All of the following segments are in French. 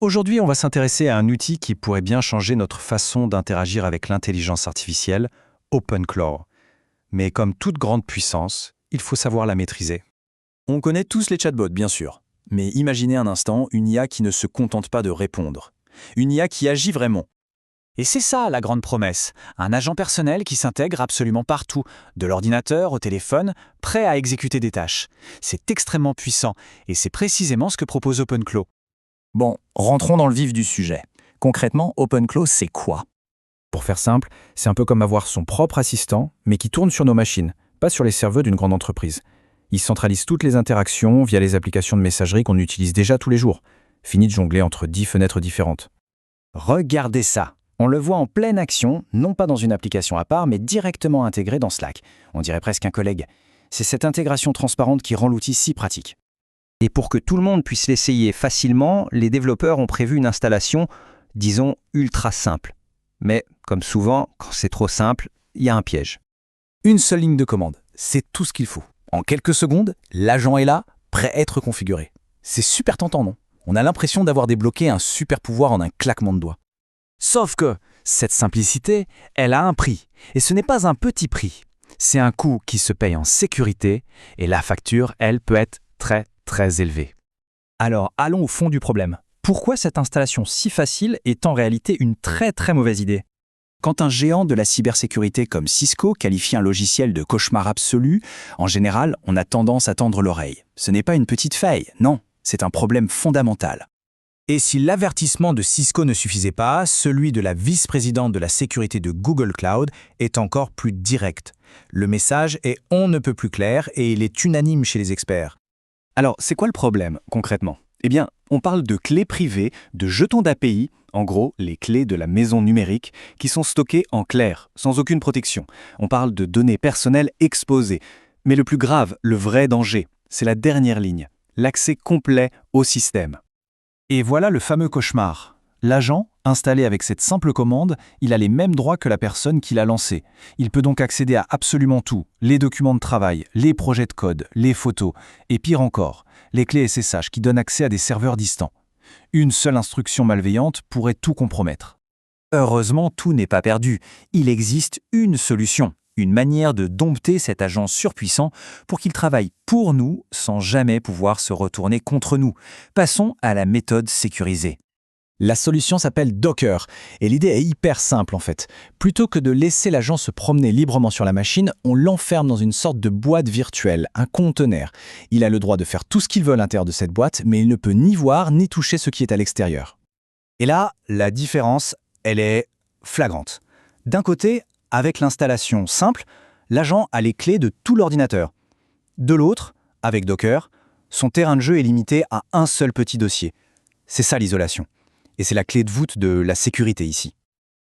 Aujourd'hui, on va s'intéresser à un outil qui pourrait bien changer notre façon d'interagir avec l'intelligence artificielle, OpenClaw. Mais comme toute grande puissance, il faut savoir la maîtriser. On connaît tous les chatbots, bien sûr. Mais imaginez un instant une IA qui ne se contente pas de répondre. Une IA qui agit vraiment. Et c'est ça la grande promesse, un agent personnel qui s'intègre absolument partout, de l'ordinateur au téléphone, prêt à exécuter des tâches. C'est extrêmement puissant et c'est précisément ce que propose OpenClaw. Bon, rentrons dans le vif du sujet. Concrètement, OpenClaw, c'est quoi? Pour faire simple, c'est un peu comme avoir son propre assistant, mais qui tourne sur nos machines, pas sur les serveurs d'une grande entreprise. Il centralise toutes les interactions via les applications de messagerie qu'on utilise déjà tous les jours. Fini de jongler entre 10 fenêtres différentes. Regardez ça. On le voit en pleine action, non pas dans une application à part, mais directement intégré dans Slack. On dirait presque un collègue. C'est cette intégration transparente qui rend l'outil si pratique. Et pour que tout le monde puisse l'essayer facilement, les développeurs ont prévu une installation, disons, ultra simple. Mais, comme souvent, quand c'est trop simple, il y a un piège. Une seule ligne de commande, c'est tout ce qu'il faut. En quelques secondes, l'agent est là, prêt à être configuré. C'est super tentant, non? On a l'impression d'avoir débloqué un super pouvoir en un claquement de doigts. Sauf que cette simplicité, elle a un prix. Et ce n'est pas un petit prix. C'est un coût qui se paye en sécurité et la facture, elle, peut être très élevée. Alors, allons au fond du problème. Pourquoi cette installation si facile est en réalité une très mauvaise idée? Quand un géant de la cybersécurité comme Cisco qualifie un logiciel de cauchemar absolu, en général, on a tendance à tendre l'oreille. Ce n'est pas une petite faille, non, c'est un problème fondamental. Et si l'avertissement de Cisco ne suffisait pas, celui de la vice-présidente de la sécurité de Google Cloud est encore plus direct. Le message est on ne peut plus clair et il est unanime chez les experts. Alors, c'est quoi le problème, concrètement? Eh bien, on parle de clés privées, de jetons d'API, en gros, les clés de la maison numérique, qui sont stockées en clair, sans aucune protection. On parle de données personnelles exposées. Mais le plus grave, le vrai danger, c'est la dernière ligne, l'accès complet au système. Et voilà le fameux cauchemar. L'agent, installé avec cette simple commande, il a les mêmes droits que la personne qui l'a lancé. Il peut donc accéder à absolument tout, les documents de travail, les projets de code, les photos, et pire encore, les clés SSH qui donnent accès à des serveurs distants. Une seule instruction malveillante pourrait tout compromettre. Heureusement, tout n'est pas perdu. Il existe une solution, une manière de dompter cet agent surpuissant pour qu'il travaille pour nous sans jamais pouvoir se retourner contre nous. Passons à la méthode sécurisée. La solution s'appelle Docker, et l'idée est hyper simple en fait. Plutôt que de laisser l'agent se promener librement sur la machine, on l'enferme dans une sorte de boîte virtuelle, un conteneur. Il a le droit de faire tout ce qu'il veut à l'intérieur de cette boîte, mais il ne peut ni voir ni toucher ce qui est à l'extérieur. Et là, la différence, elle est flagrante. D'un côté, avec l'installation simple, l'agent a les clés de tout l'ordinateur. De l'autre, avec Docker, son terrain de jeu est limité à un seul petit dossier. C'est ça l'isolation. Et c'est la clé de voûte de la sécurité ici.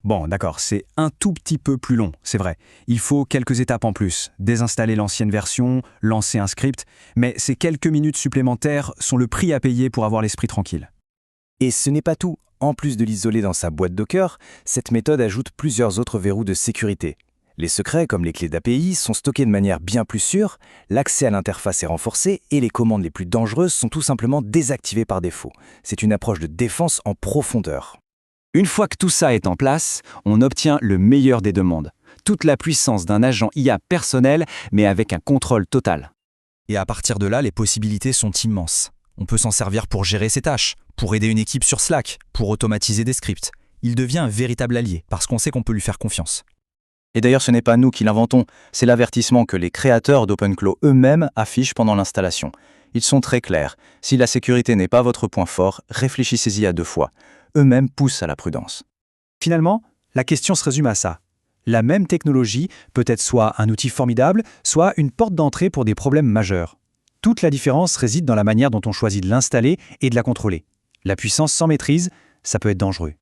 Bon, d'accord, c'est un tout petit peu plus long, c'est vrai. Il faut quelques étapes en plus. Désinstaller l'ancienne version, lancer un script, mais ces quelques minutes supplémentaires sont le prix à payer pour avoir l'esprit tranquille. Et ce n'est pas tout. En plus de l'isoler dans sa boîte Docker, cette méthode ajoute plusieurs autres verrous de sécurité. Les secrets, comme les clés d'API, sont stockés de manière bien plus sûre, l'accès à l'interface est renforcé et les commandes les plus dangereuses sont tout simplement désactivées par défaut. C'est une approche de défense en profondeur. Une fois que tout ça est en place, on obtient le meilleur des deux mondes. Toute la puissance d'un agent IA personnel, mais avec un contrôle total. Et à partir de là, les possibilités sont immenses. On peut s'en servir pour gérer ses tâches, pour aider une équipe sur Slack, pour automatiser des scripts. Il devient un véritable allié, parce qu'on sait qu'on peut lui faire confiance. Et d'ailleurs, ce n'est pas nous qui l'inventons, c'est l'avertissement que les créateurs d'OpenClaw eux-mêmes affichent pendant l'installation. Ils sont très clairs. Si la sécurité n'est pas votre point fort, réfléchissez-y à 2 fois. Eux-mêmes poussent à la prudence. Finalement, la question se résume à ça. La même technologie peut être soit un outil formidable, soit une porte d'entrée pour des problèmes majeurs. Toute la différence réside dans la manière dont on choisit de l'installer et de la contrôler. La puissance sans maîtrise, ça peut être dangereux.